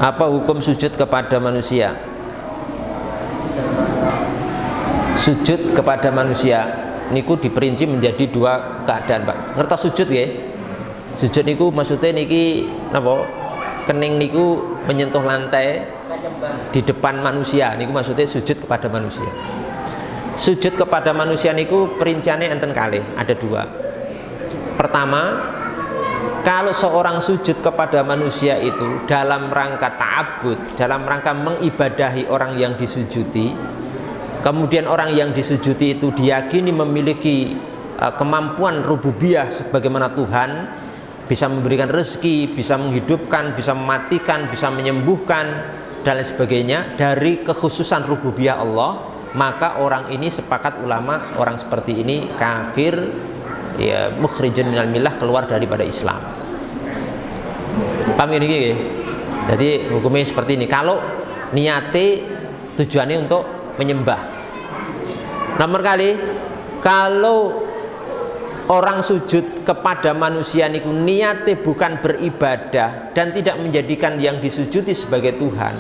Apa hukum sujud kepada manusia? Sujud kepada manusia niku diperinci menjadi dua keadaan, Pak. Ngertos sujud ya? Sujud niku maksudnya niki napa? Kening niku menyentuh lantai di depan manusia. Niku maksudnya sujud kepada manusia. Sujud kepada manusia niku perinciannya enten kalih, ada dua. Pertama, kalau seorang sujud kepada manusia itu dalam rangka ta'abbud, dalam rangka mengibadahi orang yang disujudi, kemudian orang yang disujudi itu diyakini memiliki kemampuan rububiyah sebagaimana Tuhan, bisa memberikan rezeki, bisa menghidupkan, bisa mematikan, bisa menyembuhkan dan lain sebagainya dari kekhususan rububiyah Allah, maka orang ini sepakat ulama, orang seperti ini kafir, ya mukhrijun minal millah, keluar daripada Islam. Paham ini ya? Jadi hukumnya seperti ini. Kalau niate tujuannya untuk menyembah. Nomor kali, kalau orang sujud kepada manusia niku niate bukan beribadah dan tidak menjadikan yang disujudi sebagai Tuhan,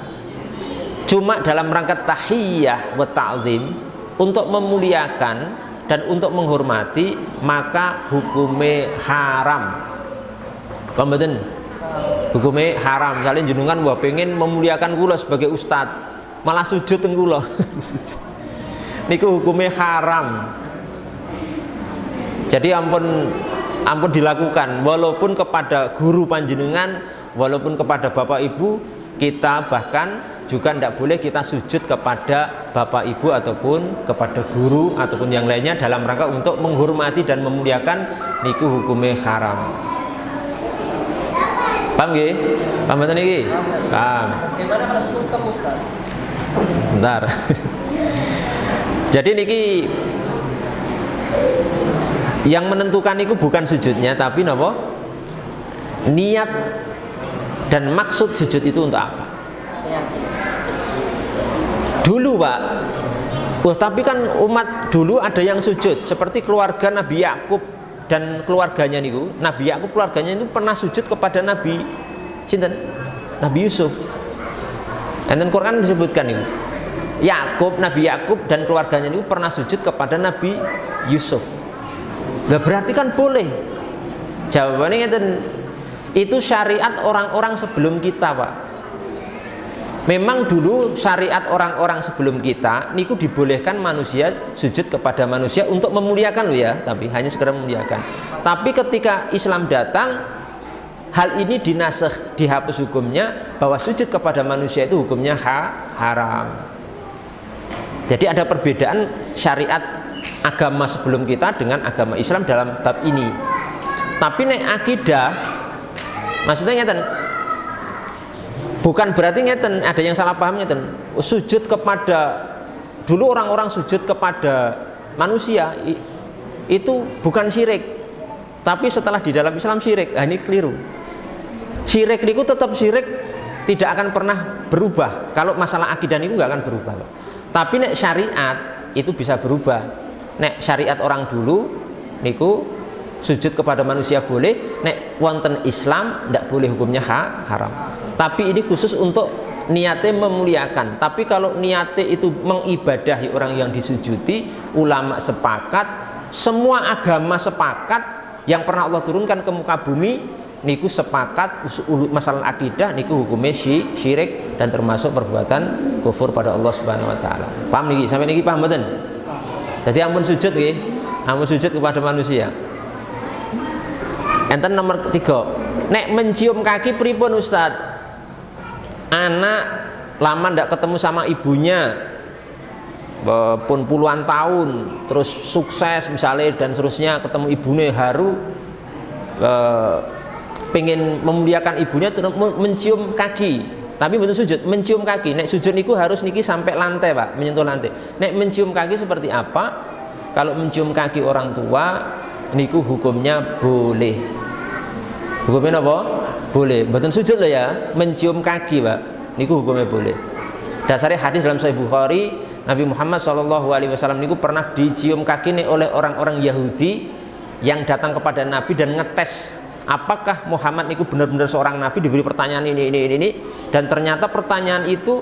cuma dalam rangka tahiyyah wa ta'zim, untuk memuliakan dan untuk menghormati, maka hukumnya haram. Paham mboten? Hukumnya haram. Misalnya jenengan wah pengen memuliakan kula sebagai ustad, malah sujud teng kula. Niku hukumnya haram. Jadi ampun dilakukan, walaupun kepada guru panjenengan, walaupun kepada bapak ibu, kita bahkan juga tidak boleh kita sujud kepada bapak ibu ataupun kepada guru ataupun yang lainnya dalam rangka untuk menghormati dan memuliakan, niku hukumnya haram. Paham nggih? Paham mboten iki? Paham. Bagaimana kalau sungkem, Ustaz? Bentar. Jadi niki yang menentukan itu bukan sujudnya, tapi napa? Niat dan maksud sujud itu untuk apa? Dulu, Pak. Wah, tapi kan umat dulu ada yang sujud, seperti keluarga Nabi Yakub dan keluarganya niku. Nabi Yakub keluarganya itu pernah sujud kepada Nabi sinten? Nabi Yusuf. Dan Quran disebutkan itu. Nabi Yakub dan keluarganya itu pernah sujud kepada Nabi Yusuf. Nah, berarti kan boleh. Jawabannya itu syariat orang-orang sebelum kita, Pak. Memang dulu syariat orang-orang sebelum kita niku dibolehkan manusia sujud kepada manusia untuk memuliakan loh ya, tapi hanya sekedar memuliakan. Tapi ketika Islam datang, hal ini dinasakh, dihapus hukumnya, bahwa sujud kepada manusia itu hukumnya haram. Jadi ada perbedaan syariat agama sebelum kita dengan agama Islam dalam bab ini. Tapi nek akidah, maksudnya ngeten, bukan berarti ngeten, ada yang salah paham ngeten. Sujud kepada, dulu orang-orang sujud kepada manusia itu bukan syirik, tapi setelah di dalam Islam syirik. Nah, ini keliru. Syirik itu tetap syirik, tidak akan pernah berubah. Kalau masalah akidah itu nggak akan berubah. Tapi nek syariat itu bisa berubah. Nek syariat orang dulu niku sujud kepada manusia boleh, nek wonten Islam ndak boleh, hukumnya haram. Tapi ini khusus untuk niatnya memuliakan. Tapi kalau niatnya itu mengibadahi orang yang disujudi, ulama sepakat, semua agama sepakat, yang pernah Allah turunkan ke muka bumi niku sepakat masalah akidah niku hukumnya syirik dan termasuk perbuatan kufur pada Allah Subhanahu wa taala. Paham niki? Sampai niki paham mboten? Jadi ampun sujud nggih, ampun sujud kepada manusia. Enten nomor 3. Nek mencium kaki pripun, Ustaz? Anak lama ndak ketemu sama ibunya, pun puluhan tahun, terus sukses misalnya dan seterusnya, ketemu ibunya haru, pengen memuliakan ibunya, terus mencium kaki, tapi betul sujud, mencium kaki. Nek sujud niku harus niki sampai lantai, Pak, menyentuh lantai. Nek mencium kaki seperti apa? Kalau mencium kaki orang tua niku hukumnya boleh. Hukumnya apa? Boleh. Betul sujud loh ya, mencium kaki, Pak, niku hukumnya boleh. Dasarnya hadis dalam Sahih Bukhari, Nabi Muhammad SAW niku pernah dicium kaki nih oleh orang-orang Yahudi yang datang kepada Nabi dan ngetes apakah Muhammad itu benar-benar seorang nabi, diberi pertanyaan ini, dan ternyata pertanyaan itu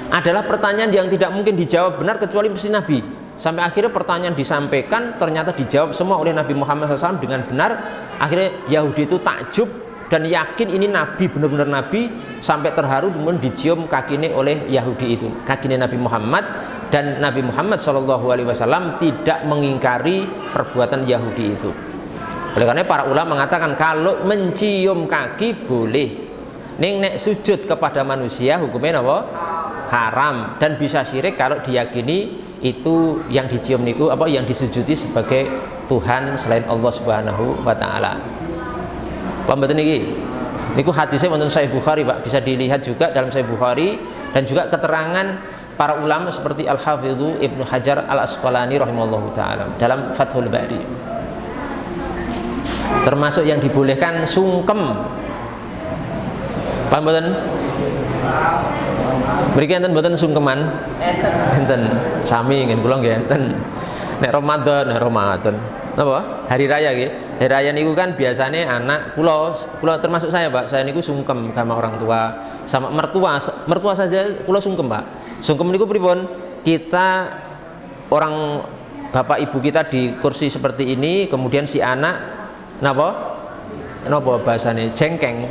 adalah pertanyaan yang tidak mungkin dijawab benar kecuali mesti nabi. Sampai akhirnya pertanyaan disampaikan ternyata dijawab semua oleh Nabi Muhammad SAW dengan benar. Akhirnya Yahudi itu takjub dan yakin ini nabi, benar-benar nabi, sampai terharu kemudian dicium kakinya oleh Yahudi itu, kakinya Nabi Muhammad. Dan Nabi Muhammad SAW tidak mengingkari perbuatan Yahudi itu. Oleh karena para ulama mengatakan kalau mencium kaki boleh, nek sujud kepada manusia hukumnya apa? Haram, dan bisa syirik kalau diyakini itu yang dicium niku apa, yang disujudi sebagai Tuhan selain Allah Subhanahu wa taala. Paham betul niki? Niku hadisnya wonten Sahih Bukhari, Pak. Bisa dilihat juga dalam Sahih Bukhari, dan juga keterangan para ulama seperti Al-Hafidhu Ibnu Hajar Al-Asqalani rahimahullahu taala dalam Fathul Bari. Termasuk yang dibolehkan sungkem. Paham betul? Mriki enten mboten sungkeman? Enten. Sami ngen kula nggih enten. Nek Ramadan. Napa? Hari raya nggih. Hari raya niku kan biasanya anak kula termasuk saya, Pak. Saya niku sungkem sama orang tua, sama mertua saja kula sungkem, Pak. Sungkem niku pripun? Kita orang bapak ibu kita di kursi seperti ini, kemudian si anak napa bahasane jengkeng.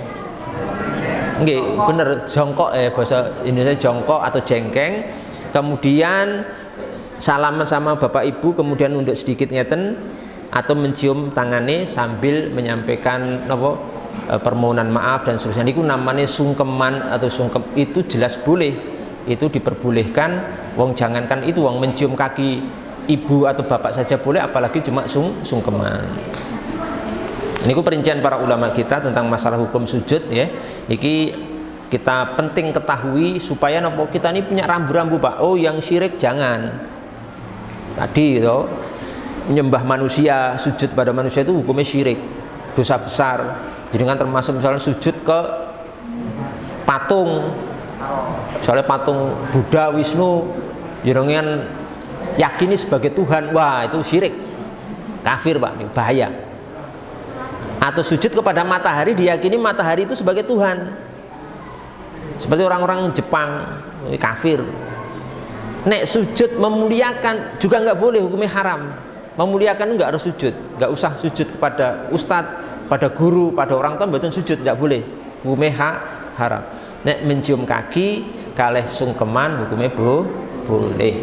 Nggih, bener jongkok, bahasa Indonesia jongkok atau jengkeng. Kemudian salaman sama bapak ibu, kemudian nunduk sedikit ngeten, atau mencium tangannya sambil menyampaikan permohonan maaf dan seterusnya. Niku namanya sungkeman atau sungkem, itu jelas boleh, itu diperbolehkan. Wong jangankan itu, wong mencium kaki ibu atau bapak saja boleh, apalagi cuma sungkeman. Ini perincian para ulama kita tentang masalah hukum sujud ya. Niki kita penting ketahui supaya nopo kita ini punya rambu-rambu, Pak. Oh, yang syirik jangan. Tadi itu menyembah manusia, sujud pada manusia itu hukumnya syirik, dosa besar. Jadi kan termasuk misalnya sujud ke patung, misalnya patung Buddha, Wisnu, jenengan yakini sebagai Tuhan, wah itu syirik, kafir, Pak, ini bahaya. Atau sujud kepada matahari, diyakini matahari itu sebagai Tuhan, seperti orang-orang Jepang, ini kafir. Nek sujud memuliakan juga nggak boleh, hukumnya haram. Memuliakan nggak harus sujud, nggak usah sujud kepada ustadz, pada guru, pada orang tua, betul sujud nggak boleh, hukumnya haram. Nek mencium kaki kalih sungkeman hukumnya boleh.